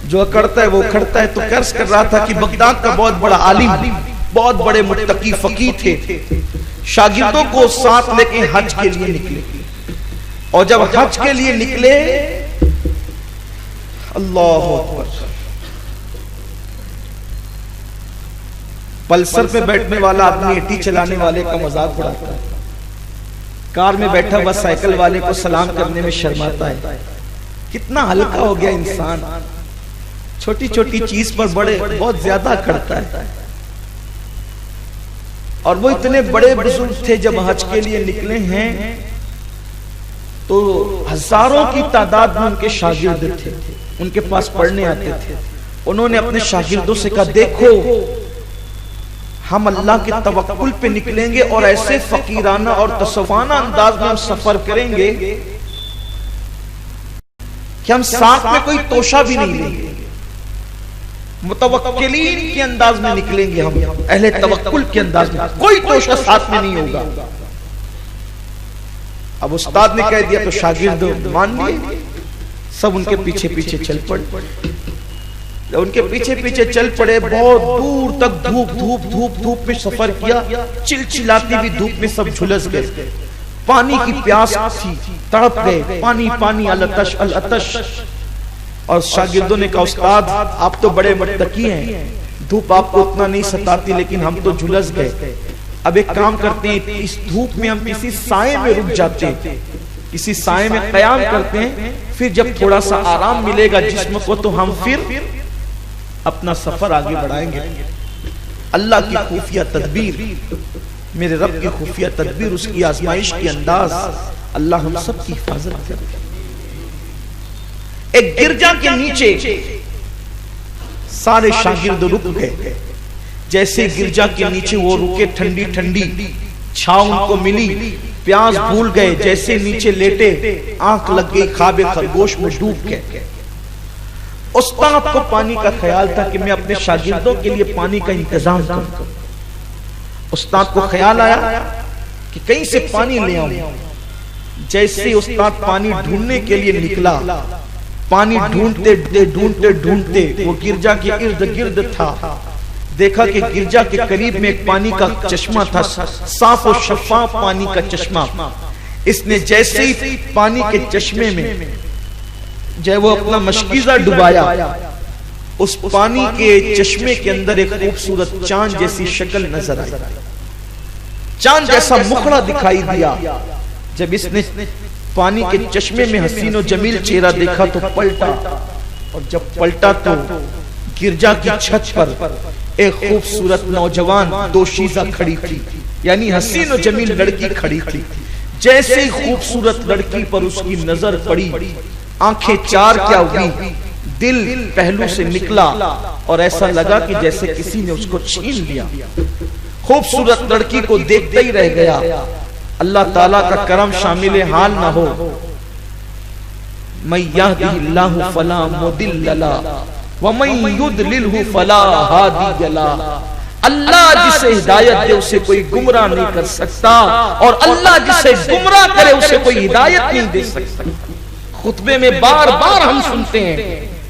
जो अकड़ता है वो उखड़ता है। तो कर्ज कर रहा था कि बगदाद का बहुत बड़ा आलिम, बहुत बड़े मुत्तकी फकीह थे, शागिर्दों को साथ लेके हज के लिए निकले। और जब हज के लिए निकले, अल्लाह अकबर, पल्सर पे बैठने वाला आदमी एटी चलाने वाले का मजाक उड़ाता है, कार में बैठा हुआ साइकिल वाले को सलाम करने में शर्माता है। कितना हल्का हो गया इंसान, छोटी छोटी चीज पर बहुत ज्यादा करता है। और वो इतने बड़े बुजुर्ग थे, जब हज के लिए निकले हैं तो हजारों की तादाद में उनके शागिर्द थे, उनके पास पढ़ने आते थे। उन्होंने अपने शागिर्दों से कहा, देखो हम अल्लाह के तवक्कुल पे निकलेंगे और ऐसे फकीराना और तसव्वुफाना अंदाज में हम सफर करेंगे कि हम साथ में कोई तोशा भी नहीं लेंगे। मुतवक्किलीन के अंदाज में निकलेंगे हम, अहले तवक्कुल के अंदाज में, कोई तोशा साथ में नहीं होगा। अब उस्ताद ने कह दिया तो शागिर्द मान लिए, सब उनके पीछे पीछे चल पड़े। उनके पीछे पीछे चल पड़े, बहुत दूर तक धूप में सफर किया। चिलचिलाती हुई धूप में सब झुलस गए। पानी की प्यास थी, तड़प गए, पानी पानी, अलअतश अलअतश। और शागिर्दों ने कहा, उस्ताद आप तो बड़े मुत्तकी हैं, धूप आपको उतना नहीं सताती, लेकिन हम तो झुलस गए। अब एक काम करते हैं, इस धूप में हम किसी साए में रुक जाते हैं, किसी साए में क़याम करते हैं, फिर जब थोड़ा सा आराम मिलेगा जिस्म को तो हम फिर अपना सफर आगे बढ़ाएंगे। अल्लाह की खुफिया तदबीर, मेरे रब की खुफिया तदबीर, उसकी आजमाइश की अंदाज, अल्लाह हम सब की हिफाजत करे। एक गिरजा के नीचे सारे शागिर्द रुक गए। जैसे गिरजा के नीचे वो रुके, ठंडी ठंडी छांव उनको मिली, प्यास भूल गए। जैसे नीचे लेटे, आंख लग गई, ख्वाबे खरगोश में डूब गए। उस्ताद को पानी का ख्याल था कि मैं अपने शागिर्दों के लिए पानी का इंतजाम करूं। उस्ताद को ख्याल आया कि कहीं से पानी ले आऊं। जैसे उस्ताद पानी ढूंढने के लिए निकला, पानी ढूंढते ढूंढते ढूंढते वो गिरजा के इर्द गिर्द था। देखा कि गिरजा के करीब में एक पानी का चश्मा था, साफ और शफाफ पानी का चश्मा। इसने जैसे ही पानी के चश्मे में जब वो अपना मशकीजा डुबाया, उस पानी के चश्मे के अंदर एक खूबसूरत चांद जैसी शक्ल नजर आई, चांद जैसा मुखड़ा दिखाई दिया। जब इसने पानी के चश्मे में हसीन और जमील चेहरा देखा तो पलटा, और जब पलटा तो गिरजा की छत पर एक खूबसूरत नौजवान दोशीजा खड़ी थी, यानी हसीन और जमील लड़की खड़ी थी। जैसे ही खूबसूरत लड़की पर उसकी नजर पड़ी, आंखें चार क्या हुई, दिल पहलू से निकला और ऐसा लगा कि जैसे किसी ने उसको छीन लिया। खूबसूरत लड़की को देखते ही रह गया। अल्लाह ताला का करम शामिल हाल ना हो। मैं यहदिल्लाहु फला मुदिल्ल लहु व मन युद्लिलहु फला हादिय लहु। अल्लाह जिसे हिदायत दे उसे कोई गुमराह नहीं कर सकता, और अल्लाह जिसे गुमराह करे उसे कोई हिदायत नहीं दे सकता। खुतबे में बार बार हम सुनते हैं,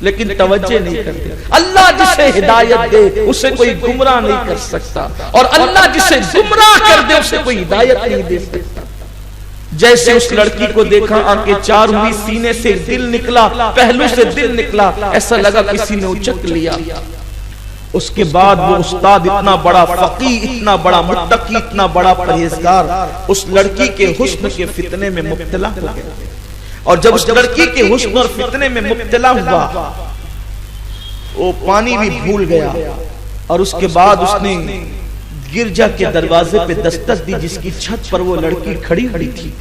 लेकिन तवज्जो नहीं करते। अल्लाह जिसे हिदायत दे उसे कोई गुमराह नहीं कर सकता, और अल्लाह जिसे गुमराह कर दे उसे कोई हिदायत नहीं दे सकता। जैसे उस लड़की को देखा, आंखें चार हुई, सीने से दिल निकला, पहलू से दिल निकला, ऐसा लगा किसी ने उचक लिया। उसके बाद वो उस्ताद, इतना बड़ा फकीह, इतना बड़ा मुत्तकी, इतना बड़ा परहेजगार, उस लड़की के हुस्न के फितने में मुब्तला हो गया। और जब उस लड़की के हुस्न और फितने में मुब्तला हुआ, वो पानी भी भूल गया। और उसके बाद उसने गिरजा के दरवाजे पे दस्तक दी, जिसकी छत पर वो लड़की खड़ी खड़ी थी।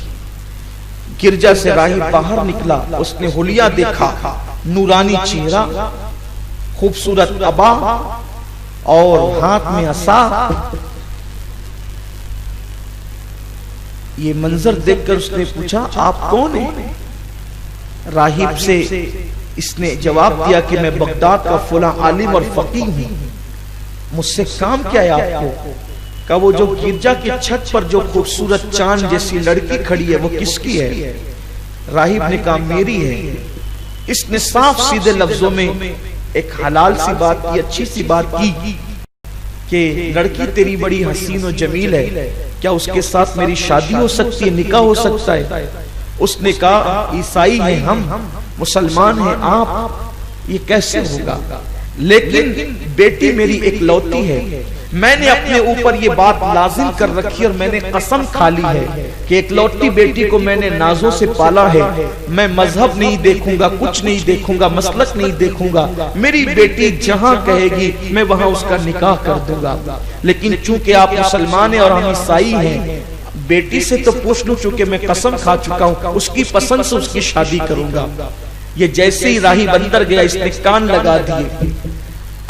गिरजा से राही बाहर निकला, उसने हुलिया देखा, नूरानी चेहरा, खूबसूरत अबा और हाथ में असा। ये मंजर देखकर उसने पूछा, आप कौन हैं? राहिब से इसने जवाब दिया कि मैं बगदाद का फुला आलिम और फकीह हूं, मुझसे काम क्या है आपको? का वो जो गिरजा की छत पर जो खूबसूरत चांद जैसी लड़की खड़ी है वो किसकी है? राहिब ने कहा मेरी है। इसने साफ सीधे लफ्जों में एक हलाल सी बात की, अच्छी सी बात की कि लड़की तेरी बड़ी हसीन और जमील है, क्या उसके साथ मेरी शादी हो सकती है, निकाह हो सकता है? उसने कहा ईसाई हैं हम, मुसलमान हैं आप, ये कैसे होगा? लेकिन बेटी मेरी एक लौती है, मैंने अपने ऊपर ये बात लाजिम कर रखी और मैंने कसम खा ली है कि एक लौटी बेटी को मैंने नाजों से पाला है, मैं मजहब नहीं देखूंगा, कुछ नहीं देखूंगा, मसलक नहीं देखूंगा, मेरी बेटी जहां कहेगी मैं वहां उसका निकाह कर दूंगा। लेकिन चूंकि आप मुसलमान हैं और हम ईसाई हैं, बेटी से तो पूछ लूं, चूंकि मैं कसम खा चुका हूं उसकी पसंद से उसकी शादी करूंगा। ये जैसे ही राही बंदर गया, इसने कान लगा दिए।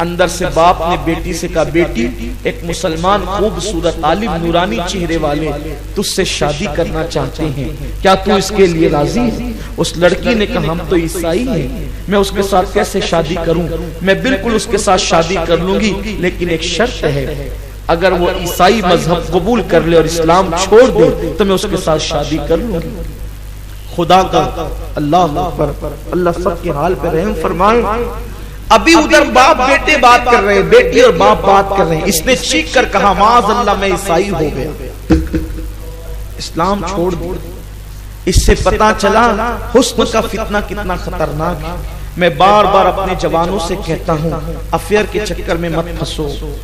अंदर से बाप ने बेटी से कहा, बेटी एक मुसलमान खूबसूरत आलिम नूरानी चेहरे वाले तुझसे शादी करना चाहते हैं, क्या तू इसके लिए राजी है? उस लड़की ने कहा, हम तो ईसाई हैं, मैं उसके साथ कैसे शादी करूं? मैं बिल्कुल उसके साथ शादी कर लूंगी, लेकिन एक शर्त है, अगर वो ईसाई मजहब कबूल कर ले और इस्लाम छोड़ दे तो मैं उसके साथ शादी कर लूंगी। खुदा का अल्लाह अकबर, अल्लाह सबके हाल पे रहम फरमाए। अभी उधर बाप बेटे बात कर रहे हैं, बेटी और बाप बात कर रहे हैं। इसने चीख कर कहा, माज़ अल्लाह मैं ईसाई हो गया, इस्लाम छोड़ दिया। इससे पता चला हुस्न का फितना कितना खतरनाक है। मैं बार बार अपने जवानों से कहता हूँ, अफेयर के चक्कर में मत फंसो,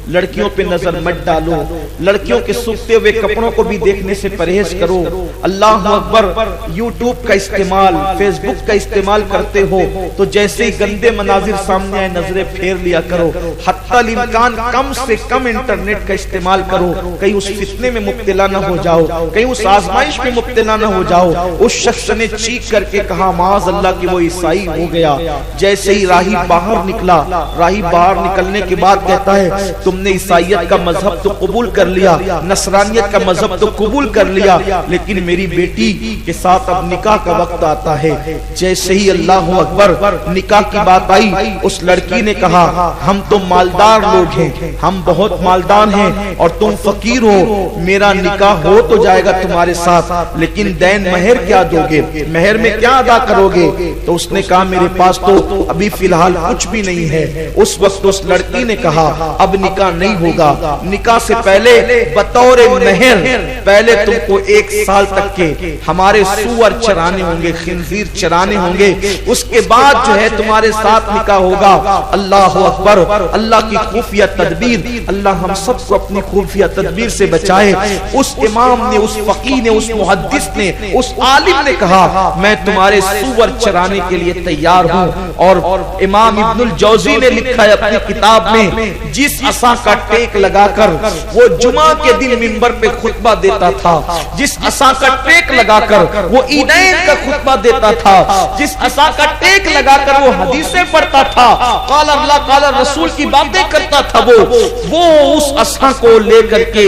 लड़कियों पे नजर मत डालो, लड़कियों के सूखते हुए कपड़ों को भी देखने से परहेज करो। अल्लाह अकबर, यूट्यूब का इस्तेमाल, फेसबुक का इस्तेमाल करते हो तो जैसे ही गंदे मनाजिर सामने आए नजरें फेर लिया करो। हत्तल इम्कान कम से कम इंटरनेट का इस्तेमाल करो, कहीं उस फितने में मुब्तला न हो जाओ, कहीं उस आजमाइश में मुब्तला न हो जाओ। उस शख्स ने चीख करके कहा, माज़ अल्लाह कि वो ईसाई हो गया। जैसे ही राही बाहर निकला, राही बाहर निकलने के बाद कहता है, तुमने ईसाइयत का मजहब तो कबूल कर लिया, नसरानियत का मजहब तो कबूल कर लिया, लेकिन मेरी बेटी के साथ अब निकाह का वक्त आता है। जैसे ही अल्लाह अकबर निकाह की बात आई, उस लड़की ने कहा, हम तो मालदार लोग हैं, हम बहुत मालदार हैं और तुम फकीर हो, मेरा निकाह हो तो जाएगा तुम्हारे साथ, लेकिन दैन महर क्या दोगे, महर में क्या अदा करोगे? तो उसने कहा, मेरे पास तो अभी फिलहाल कुछ भी नहीं है। उस वक्त उस लड़की ने कहा, अब निकाह नहीं होगा, निकाह से पहले बतौर महर पहले तुमको 1 साल तक के हमारे सूअर चराने होंगे, खिंजीर चराने होंगे, उसके बाद जो है तुम्हारे साथ निकाह होगा। अल्लाह अकबर, अल्लाह की खुफिया तदबीर, अल्लाह हम सबको अपनी खुफिया तदबीर से बचाए। उस इमाम ने, उस फकीह ने, उस मुहद्दिस ने, उस आलिम ने कहा, मैं तुम्हारे सूअर चराने के लिए तैयार हूँ। और इमाम इब्नुल जौजी ने लिखा है अपनी किताब में, जिस असा का टेक लगाकर वो जुमा के दिन मिंबर पे खुतबा देता था, जिस असा का टेक लगाकर वो ईदैन का खुतबा देता था, जिस असा का टेक लगाकर वो हदीसें पढ़ता था, काला अल्लाह काला रसूल की बातें करता था, वो उस असा को लेकर के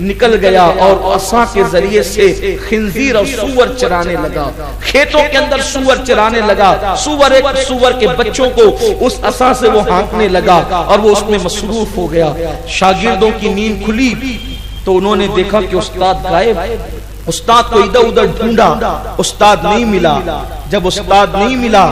निकल गया और असा के जरिए से खिंजीर और सूअर चराने लगा, खेतों के अंदर सूअर चराने लगा। सूअर के बच्चों को उस असा से वो हाँकने लगा और वो उसमें मसरूफ हो गया। शागिर्दों की नींद खुली तो उन्होंने देखा कि उस्ताद गायब। उस्ताद को इधर उधर ढूंढा, उस्ताद नहीं मिला। जब उस्ताद नहीं मिला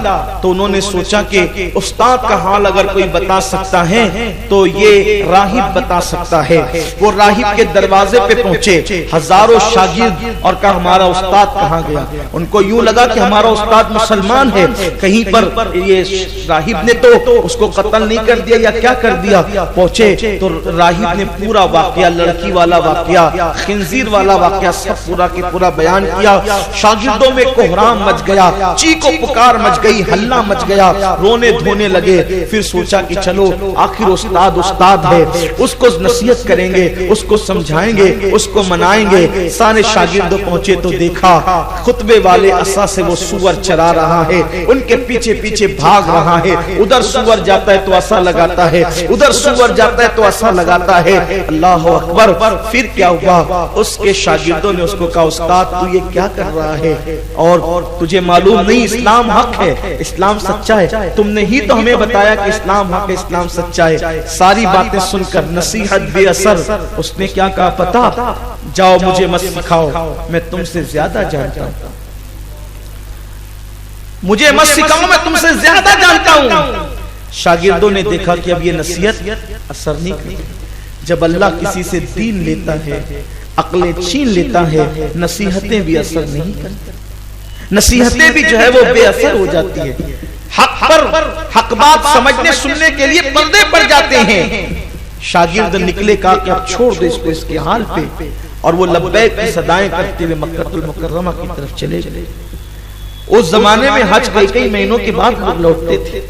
तो उन्होंने सोचा कि उस्ताद का हाल अगर कोई बता सकता है तो ये राहिब बता सकता है। वो राहिब के दरवाजे पे पहुंचे, हजारों शागिर्द, और कहा, हमारा उस्ताद कहाँ गया? उनको यूं लगा कि हमारा उस्ताद मुसलमान है, कहीं पर ये राहिब ने तो उसको कत्ल नहीं कर दिया या क्या कर दिया। पहुंचे तो राहिब ने पूरा वाकया, लड़की वाला वाकया, खिंजीर वाला वाकया सब पूरा के पूरा बयान किया। शागिर्दों में कोहराम मच गया, चीखो पुकार मच गई, हल्ला मच गया, रोने धोने लगे। फिर सोचा कि चलो आखिर उस्ताद है, उसको नसीहत करेंगे, उसको समझाएंगे, उसको मनाएंगे। सारे शागिर्द पहुंचे तो देखा खुतबे वाले असा से वो सूअर चरा रहा है, उनके पीछे पीछे भाग रहा है। उधर सूअर जाता है तो असा लगाता है, उधर सूअर जाता है तो असा लगाता है। अल्लाह अकबर। फिर क्या हुआ? उसके शागिर्दों ने उसको कहा, उस्ताद तू ये क्या कर रहा है? और तुझे मालूम नहीं इस्लाम हक है, इस्लाम सच्चा है, तुमने ही तो हमें बताया कि इस्लाम हक है, इस्लाम सच्चा है। सारी बातें सुनकर नसीहत बेअसर। उसने क्या कहा पता? जाओ मुझे मत सिखाओ, मैं तुमसे ज्यादा जानता हूं, मुझे मत सिखाओ, मैं तुमसे ज्यादा जानता हूं। शागिर्दों ने देखा कि अब ये नसीहत असर नहीं करती। जब अल्लाह किसी से दीन लेता है, अक्लें छीन लेता है, नसीहतें भी असर नहीं करती, नसीहतें भी जो है वो बेअसर हो जाती है। हक पर हक बात समझने सुनने के लिए पर्दे पड़ जाते हैं। शागिर्द निकले, कहा कि अब छोड़ दो इसको इसके हाल पे, और वो लब्बैक की सदाएं करते हुए मक्कतुल मुकर्रमा की तरफ चले गए। उस जमाने में हज कई महीनों के बाद लोग लौटते थे।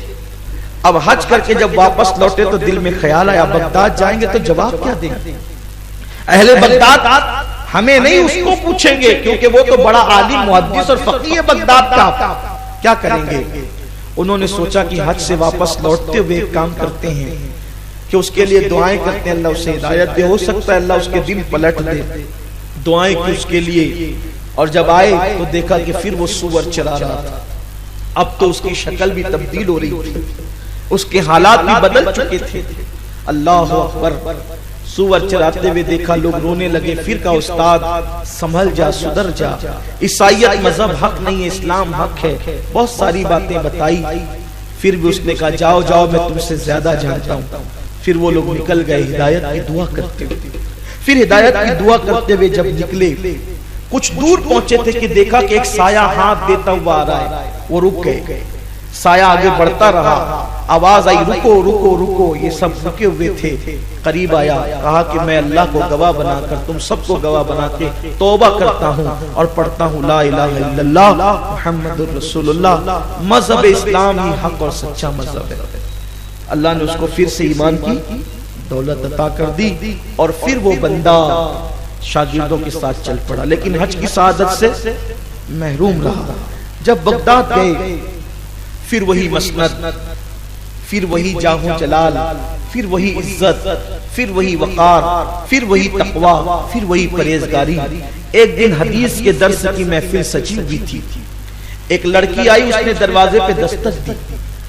अब हज करके जब वापस लौटे तो दिल में ख्याल आया, बगदाद जाएंगे तो जवाब क्या देंगे? अहले बगदाद हमें नहीं उसको पूछेंगे, क्योंकि वो तो बड़ा आलिम मुहद्दिस और फकीह है बगदाद का, क्या करेंगे? उन्होंने सोचा कि हज से वापस लौटते हुए एक काम करते हैं कि उसके लिए दुआएं करते हैं, अल्लाह उसे हिदायत दे, हो सकता है अल्लाह उसके दिल पलट दे। दुआएं की उसके लिए, और जब आए तो देखा कि फिर वो सूअर चला रहा था। अब तो उसकी शक्ल भी तब्दील हो रही थी, उसके हालात भी बदल चुके थे। अल्लाह अकबर। सूअर चराते हुए देखा, लोग रोने लगे। फिर का उस्ताद संभल जा, सुधर जा, ईसाईयत मजहब हक नहीं है, इस्लाम हक है। बहुत सारी बातें बताई, फिर भी उसने कहा जाओ जाओ, मैं तुमसे ज्यादा जानता हूँ। फिर वो लोग निकल गए हिदायत की दुआ करते हुए। फिर हिदायत की दुआ करते हुए जब निकले, कुछ दूर पहुंचे थे कि देखा कि एक साया हाथ देता हुआ आ रहा है। वो रुक गए, साया आगे बढ़ता रहा, आवाज आई रुको रुको रुको। ये सब रुके हुए थे। करीब आया, कहा कि मैं अल्लाह को गवाह बनाकर तुम सबको गवाह बना के तौबा करता हूँ और पढ़ता हूँ ला इलाहा इल्लल्लाह मुहम्मदुर रसूलुल्लाह। मजहब इस्लाम ही हक और सच्चा मजहब है। अल्लाह ने उसको फिर से ईमान की दौलत अता कर दी, और फिर वो बंदा शागिर्दों के साथ चल पड़ा, लेकिन हज की सआदत से महरूम रहा। जब बगदाद गए, फिर वही मसनद, फिर वही जाहू जलाल, फिर वही इज्जत, फिर वही वकार, फिर वही तकवा, फिर वही परहेजगारी। एक दिन हदीस के दर्स की महफिल सजी हुई थी। एक लड़की आई, उसने दरवाजे पे दस्तक दी,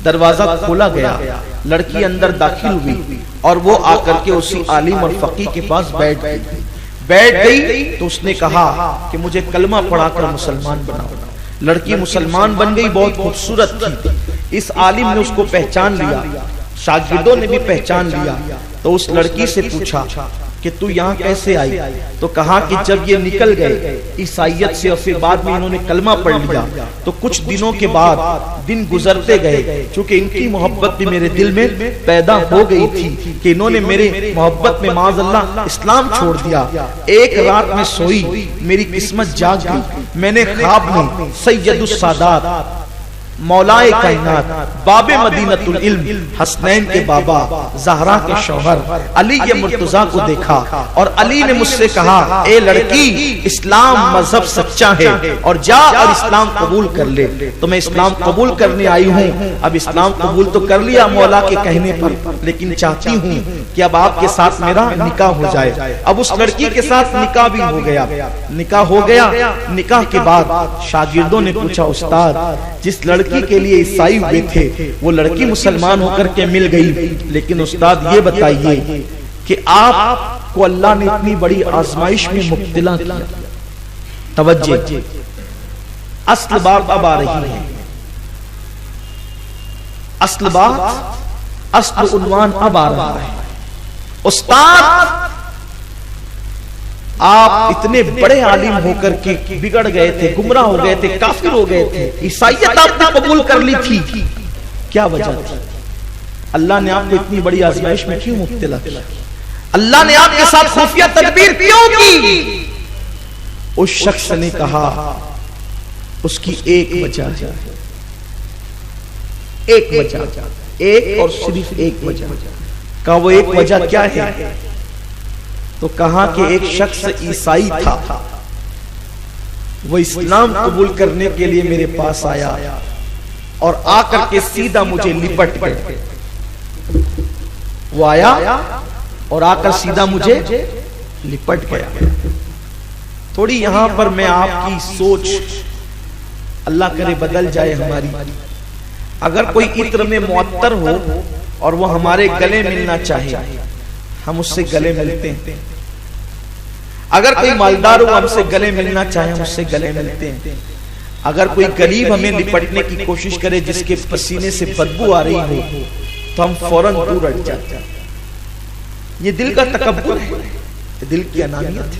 दरवाजा खोला गया, लड़की अंदर दाखिल हुई और वो आकर के उसी आलिम और फकीह के पास बैठ गई। तो उसने कहा कि मुझे कलमा पढ़ाकर मुसलमान बनाओ। लड़की मुसलमान बन गई, बहुत खूबसूरत थी। इस आलिम ने उसको पहचान लिया, शागिर्दों ने भी पहचान लिया। तो उस लड़की से पूछा कि तू यहाँ कैसे आई? तो कहा कि जब ये निकल गए ईसाईयत से और फिर बाद में इन्होंने कलमा पढ़ लिया, तो कुछ दिनों के बाद दिन गुजरते गए, क्योंकि इनकी मोहब्बत भी मेरे दिल में पैदा हो गई थी कि इन्होंने मेरे मोहब्बत में माज़अल्लाह इस्लाम छोड़ दिया। एक रात में सोई, मेरी किस्मत जाग गई। मैंने ख्वाब में सैयदुस सादात मौलाए कायनात बाबे मदीनतुल इल्म हसनैन के बाबा ज़हरा के शौहर अली के मुर्तजा को देखा, और अली ने मुझसे कहा ए लड़की, इस्लाम मजहब सच्चा है और जा और इस्लाम कबूल कर ले। तो मैं इस्लाम कबूल करने आई हूँ। अब इस्लाम कबूल तो कर लिया मौला के कहने पर, लेकिन चाहती हूँ कि अब आपके साथ मेरा निकाह हो जाए। अब उस लड़की के साथ निकाह भी हो गया। निकाह हो गया। निकाह के बाद शागिर्दों ने पूछा, उस्ताद जिस लड़की के लिए ईसाई हुए थे वो लड़की मुसलमान होकर के मिल गई, लेकिन उस्ताद ये बताइए कि आपको अल्लाह ने इतनी बड़ी आजमाइश में मुब्तला किया। तवज्जो, असल बात अब आ रही है। असल बात, असल उन्वान अब आ रहा है। उस्ताद आप इतने बड़े आलिम होकर के बिगड़ गए थे, गुमराह हो गए थे, काफिर हो गए थे, ईसाईयत आपने कबूल कर ली थी, क्या वजह थी? अल्लाह ने आपको इतनी बड़ी आजमाइश में क्यों मुब्तला किया? अल्लाह ने आपके साथ खुफिया तदबीर क्यों की? उस शख्स ने कहा उसकी एक वजह है, एक वजह, एक और सिर्फ एक वजह। कहा वो एक वजह क्या है? तो कहा कि एक शख्स ईसाई था, वो इस्लाम कबूल करने के लिए मेरे पास आया और आकर के सीधा मुझे लिपट गया। वो आया और आकर सीधा मुझे लिपट गया। थोड़ी यहां पर मैं आपकी सोच अल्लाह करे बदल जाए हमारी। अगर कोई इत्र में मुअत्तर हो और वो हमारे गले मिलना चाहे, हम उससे गले मिलते हैं। अगर कोई मालदार हो हमसे गले मिलना चाहे, हम उससे गले मिलते हैं। अगर कोई गरीब हमें लिपटने की कोशिश करे, जिसके पसीने से बदबू आ रही हो, तो हम फौरन दूर हट जाते हैं। ये दिल का तकब्बुर है, ये दिल की अनानियत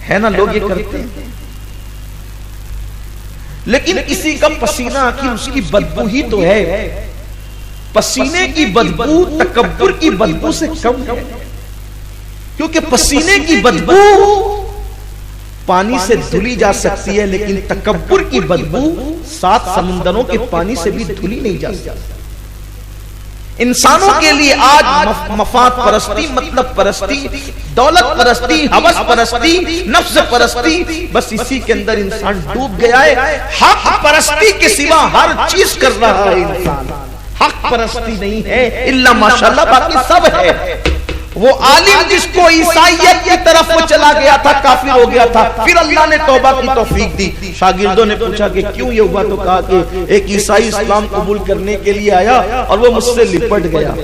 है ना, लोग ये करते हैं। लेकिन किसी का पसीना आखिर उसकी बदबू ही तो है। पसीने की बदबू तकब्बुर की बदबू से कम है, क्योंकि पसीने की बदबू पानी से धुली जा सकती है, लेकिन तकब्बुर की बदबू 7 समुंदरों के पानी से भी धुली नहीं जा सकती। इंसानों के लिए आज मफाद परस्ती, मतलब परस्ती, दौलत परस्ती, हवस परस्ती, नफ्स परस्ती, बस इसी के अंदर इंसान डूब गया है। हक परस्ती के सिवा हर चीज कर रहा है इंसान, हक परस्ती नहीं है इल्ला माशाल्लाह, बाकी सब है। वो आलिम जिसको ईसाइयत की तरफ वो चला गया था, काफिर हो गया था, फिर अल्लाह ने तौबा की तौफीक दी। शागिर्दों ने पूछा कि क्यों ये हुआ, तो कहा कि एक ईसाई इस्लाम कबूल करने के लिए आया और वो मुझसे लिपट गया।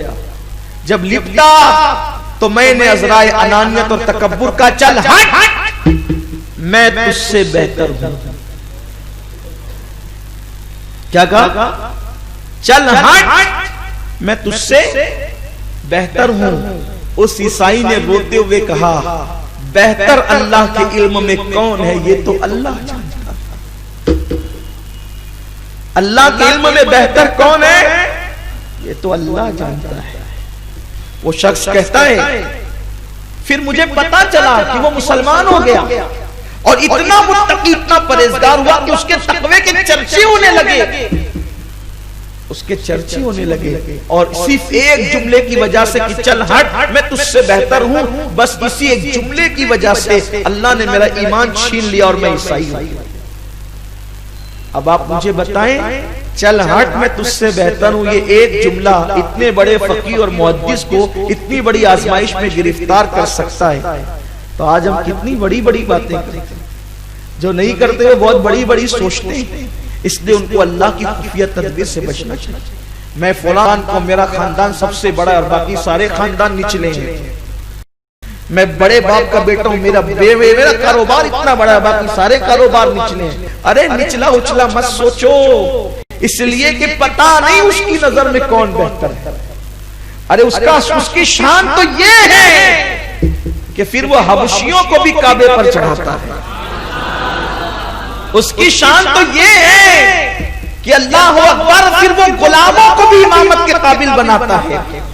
जब लिपटा तो मैंने अजराए अनानियत और तकब्बुर का, चल हट, मैं तुझसे बेहतर हूं। क्या कहा? चल हट, मैं तुझसे बेहतर हूं। उस ईसाई ने रोते हुए कहा, बेहतर अल्लाह के इल्म में कौन है, ये तो अल्लाह जानता है। अल्लाह के इल्म में बेहतर कौन है, ये तो अल्लाह जानता है। वो शख्स कहता है, फिर मुझे पता चला कि वो मुसलमान हो गया और इतना मुत्तकी, इतना परहेजगार हुआ कि उसके तकवे के चर्चे होने लगे, उसके चर्चे होने लगे। और सिर्फ एक जुमले की वजह से कि चल हट, मैं तुझसे बेहतर हूं, बस इसी एक जुमले की वजह से अल्लाह ने मेरा ईमान छीन लिया और मैं ईसाई हूं। अब आप मुझे बताएं, चल हट, मैं तुझसे बेहतर हूं, ये एक जुमला इतने बड़े फकीह और मुहद्दिस को इतनी बड़ी आजमाइश में गिरफ्तार कर सकता है। तो आज हम कितनी बड़ी बड़ी बातें करते हैं, जो नहीं करते हुए बहुत बड़ी बड़ी सोचते हैं। इसलिए उनको अल्लाह की खुफिया तदबीर से बचना चाहिए। मैं फलान को, मेरा खानदान सबसे बड़ा और बाकी सारे खानदान निचले हैं, मैं बड़े बाप का बेटा हूं, मेरा कारोबार इतना बड़ा है, बाकी सारे कारोबार निचले हैं। अरे निचला उचला मत सोचो, इसलिए कि पता नहीं उसकी नजर में कौन बेहतर है। अरे उसकी शान तो ये है कि फिर वो हबशियों को भी काबे पर चढ़ाता है। उसकी शान तो ये है कि अल्लाह अकबर, फिर वो गुलामों को भी इमामत के काबिल बनाता है।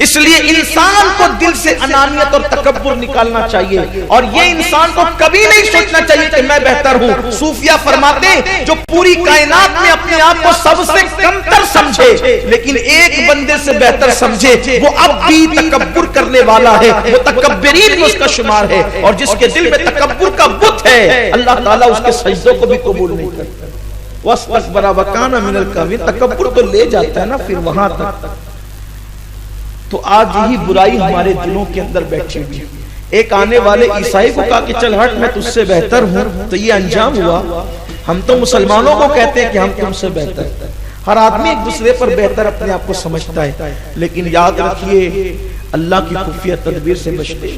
इसलिए इंसान को दिल से अनानियत और तकब्बुर निकालना चाहिए, और ये इंसान को कभी नहीं सोचना चाहिए कि मैं बेहतर हूं। सूफिया फरमाते, जो पूरी कायनात में अपने आप को सबसे कमतर समझे लेकिन एक बंदे से बेहतर समझे, वो अब भी तकब्बुर करने वाला है, वो तकब्बरीन में उसका शुमार है। और जिसके दिल में तकब्बुर का बुत है, अल्लाह ताला उसके सजदों को भी कबूल नहीं करता। वस्तकबरा वकाना मिनल काफिरीन, तकब्बुर तो ले जाता है ना फिर वहां तक। तो आज यही बुराई हमारे दिलों के अंदर बैठी हुई है। एक आने वाले ईसाई को कहा कि चल हट, मैं तुझसे बेहतर हूं, तो ये अंजाम हुआ। हम तो मुसलमानों को कहते हैं कि हम तुमसे बेहतर। हर आदमी एक दूसरे पर बेहतर अपने आप को समझता है, लेकिन याद रखिए अल्लाह की खुफिया तदबीर से बचते।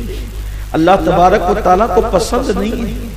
अल्लाह तबारक व तआला को पसंद नहीं है